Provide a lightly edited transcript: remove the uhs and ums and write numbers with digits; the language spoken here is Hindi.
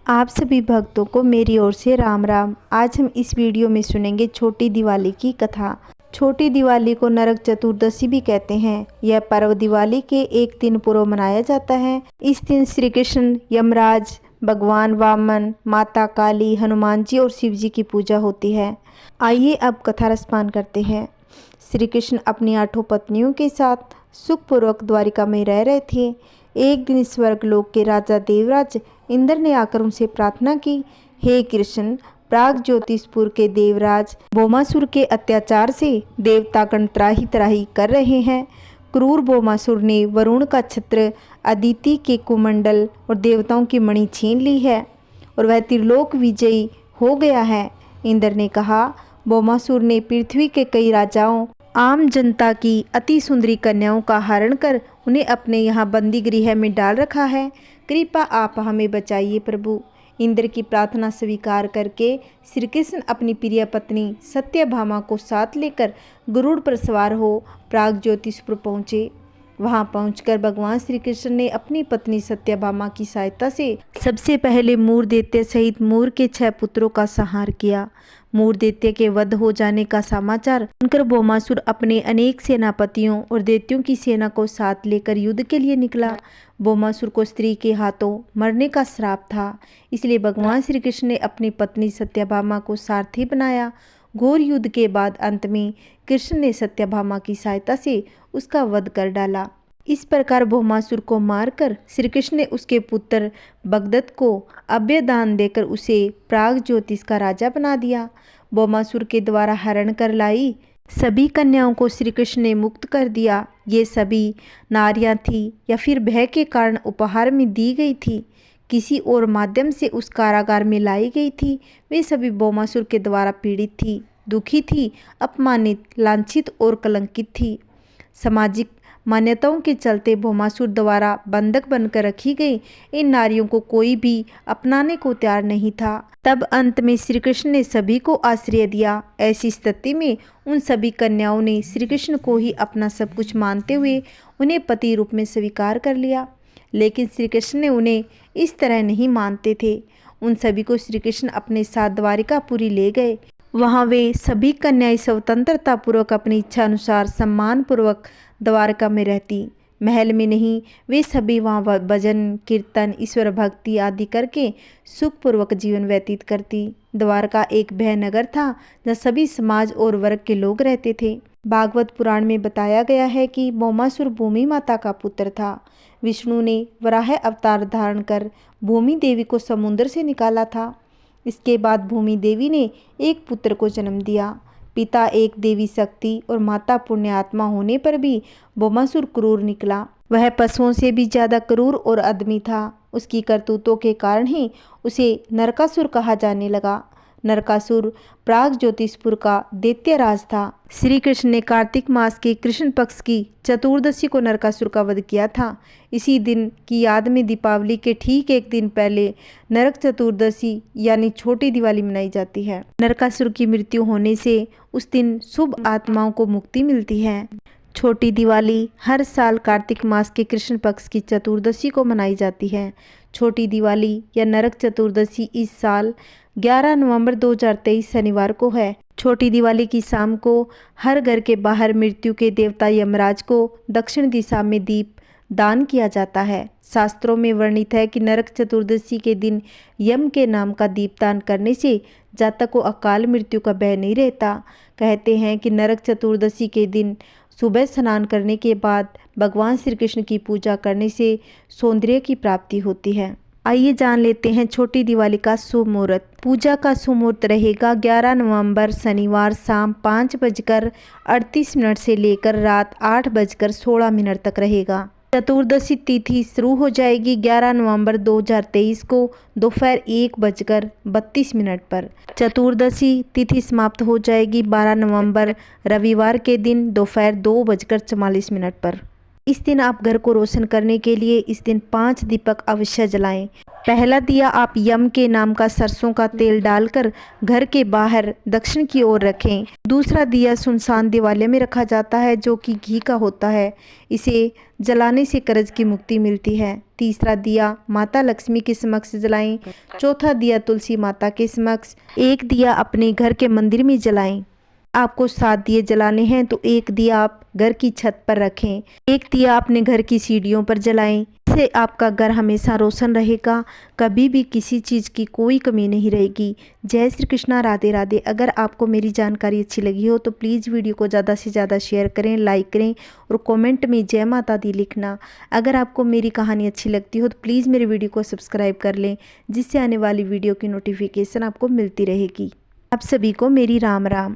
आप सभी भक्तों को मेरी ओर से राम राम। आज हम इस वीडियो में सुनेंगे छोटी दिवाली की कथा। छोटी दिवाली को नरक चतुर्दशी भी कहते हैं। यह पर्व दिवाली के एक दिन पूर्व मनाया जाता है। इस दिन श्री कृष्ण, यमराज, भगवान वामन, माता काली, हनुमान जी और शिव जी की पूजा होती है। आइए अब कथा रसपान करते हैं। श्री कृष्ण अपनी 8 पत्नियों के साथ सुखपूर्वक द्वारिका में रह रहे थे। एक दिन स्वर्गलोक के राजा देवराज इंद्र ने आकर उनसे प्रार्थना की, हे कृष्ण, प्राग ज्योतिषपुर के देवराज भौमासुर के अत्याचार से देवतागण त्राही त्राही कर रहे हैं। क्रूर भौमासुर ने वरुण का छत्र, अदिति के कुमंडल और देवताओं की मणि छीन ली है और वह त्रिलोक विजयी हो गया है। इंद्र ने कहा, भौमासुर ने पृथ्वी के कई राजाओं, आम जनता की अति सुंदरी कन्याओं का हरण कर उन्हें अपने यहाँ बंदी गृह में डाल रखा है। कृपा आप हमें बचाइए प्रभु। इंद्र की प्रार्थना स्वीकार करके श्री कृष्ण अपनी प्रिय पत्नी सत्यभामा को साथ लेकर गरुड़ पर सवार हो प्राग ज्योतिषपुर पहुँचे। वहां पहुंचकर भगवान श्री कृष्ण ने अपनी पत्नी सत्यभामा की सहायता से सबसे पहले मूर दैत्य सहित मूर के 6 पुत्रों का संहार किया। मूर दैत्य के वध हो जाने का समाचार सुनकर भौमासुर अपने अनेक सेनापतियों और दैत्यों की सेना को साथ लेकर युद्ध के लिए निकला। भौमासुर को स्त्री के हाथों मरने का श्राप था, इसलिए भगवान श्री कृष्ण ने अपनी पत्नी सत्यभामा को सारथी बनाया। घोर युद्ध के बाद अंत में कृष्ण ने सत्यभामा की सहायता से उसका वध कर डाला। इस प्रकार भौमासुर को मारकर श्री कृष्ण ने उसके पुत्र भगदत्त को अभयदान देकर उसे प्राग ज्योतिष का राजा बना दिया। भौमासुर के द्वारा हरण कर लाई सभी कन्याओं को श्री कृष्ण ने मुक्त कर दिया। ये सभी नारियां थी या फिर भय के कारण उपहार में दी गई थी, किसी और माध्यम से उस कारागार में लाई गई थी। वे सभी भौमासुर के द्वारा पीड़ित थी, दुखी थी, अपमानित, लांछित और कलंकित थी। सामाजिक मान्यताओं के चलते भौमासुर द्वारा बंधक बनकर रखी गई इन नारियों को कोई भी अपनाने को तैयार नहीं था। तब अंत में श्री कृष्ण ने सभी को आश्रय दिया। ऐसी स्थिति में उन सभी कन्याओं ने श्री कृष्ण को ही अपना सब कुछ मानते हुए उन्हें पति रूप में स्वीकार कर लिया। लेकिन श्री कृष्ण ने उन्हें इस तरह नहीं मानते थे। उन सभी को श्री कृष्ण अपने साथ द्वारिकापुरी ले गए। वहाँ वे सभी कन्याएं स्वतंत्रता पूर्वक अपनी इच्छा अनुसार सम्मान पूर्वक द्वारका में रहती। महल में नहीं, वे सभी वहाँ भजन, कीर्तन, ईश्वर भक्ति आदि करके सुखपूर्वक जीवन व्यतीत करती। द्वारका एक भय नगर था जहाँ सभी समाज और वर्ग के लोग रहते थे। भागवत पुराण में बताया गया है कि भौमासुर भूमि माता का पुत्र था। विष्णु ने वराह अवतार धारण कर भूमि देवी को समुद्र से निकाला था। इसके बाद भूमि देवी ने एक पुत्र को जन्म दिया। पिता एक देवी शक्ति और माता पुण्य आत्मा होने पर भी भौमासुर क्रूर निकला। वह पशुओं से भी ज्यादा क्रूर और अदमी था। उसकी करतूतों के कारण ही उसे नरकासुर कहा जाने लगा। नरकासुर प्राग ज्योतिषपुर का दैत्यराज था। श्री कृष्ण ने कार्तिक मास के कृष्ण पक्ष की चतुर्दशी को नरकासुर का वध किया था। इसी दिन की याद में दीपावली के ठीक एक दिन पहले नरक चतुर्दशी यानी छोटी दिवाली मनाई जाती है। नरकासुर की मृत्यु होने से उस दिन शुभ आत्माओं को मुक्ति मिलती है। छोटी दिवाली हर साल कार्तिक मास के कृष्ण पक्ष की चतुर्दशी को मनाई जाती है। छोटी दिवाली या नरक चतुर्दशी इस साल 11 नवंबर 2023 शनिवार को है। छोटी दिवाली की शाम को हर घर के बाहर मृत्यु के देवता यमराज को दक्षिण दिशा में दीप दान किया जाता है। शास्त्रों में वर्णित है कि नरक चतुर्दशी के दिन यम के नाम का दीपदान करने से जातक को अकाल मृत्यु का भय नहीं रहता। कहते हैं कि नरक चतुर्दशी के दिन सुबह स्नान करने के बाद भगवान श्री कृष्ण की पूजा करने से सौंदर्य की प्राप्ति होती है। आइए जान लेते हैं छोटी दिवाली का शुभ मुहूर्त। पूजा का शुभ मुहूर्त रहेगा 11 नवंबर शनिवार शाम 5:38 से लेकर रात 8:16 तक रहेगा। चतुर्दशी तिथि शुरू हो जाएगी 11 नवंबर 2023 को दोपहर 1:32 पर। चतुर्दशी तिथि समाप्त हो जाएगी 12 नवंबर रविवार के दिन दोपहर 2:44 पर। इस दिन आप घर को रोशन करने के लिए इस दिन 5 दीपक अवश्य जलाएं। पहला दिया आप यम के नाम का सरसों का तेल डालकर घर के बाहर दक्षिण की ओर रखें। दूसरा दिया सुनसान दिवाले में रखा जाता है जो कि घी का होता है। इसे जलाने से कर्ज की मुक्ति मिलती है। तीसरा दिया माता लक्ष्मी के समक्ष जलाएं। चौथा दिया तुलसी माता के समक्ष। एक दिया अपने घर के मंदिर में जलाएं। आपको 7 दिए जलाने हैं तो एक दिया आप घर की छत पर रखें। एक दिया अपने घर की सीढ़ियों पर जलाएं। इससे आपका घर हमेशा रोशन रहेगा, कभी भी किसी चीज़ की कोई कमी नहीं रहेगी। जय श्री कृष्णा, राधे राधे। अगर आपको मेरी जानकारी अच्छी लगी हो तो प्लीज़ वीडियो को ज़्यादा से ज़्यादा शेयर करें, लाइक करें और कमेंट में जय माता दी लिखना। अगर आपको मेरी कहानी अच्छी लगती हो तो प्लीज़ मेरे वीडियो को सब्सक्राइब कर लें, जिससे आने वाली वीडियो की नोटिफिकेशन आपको मिलती रहेगी। आप सभी को मेरी राम राम।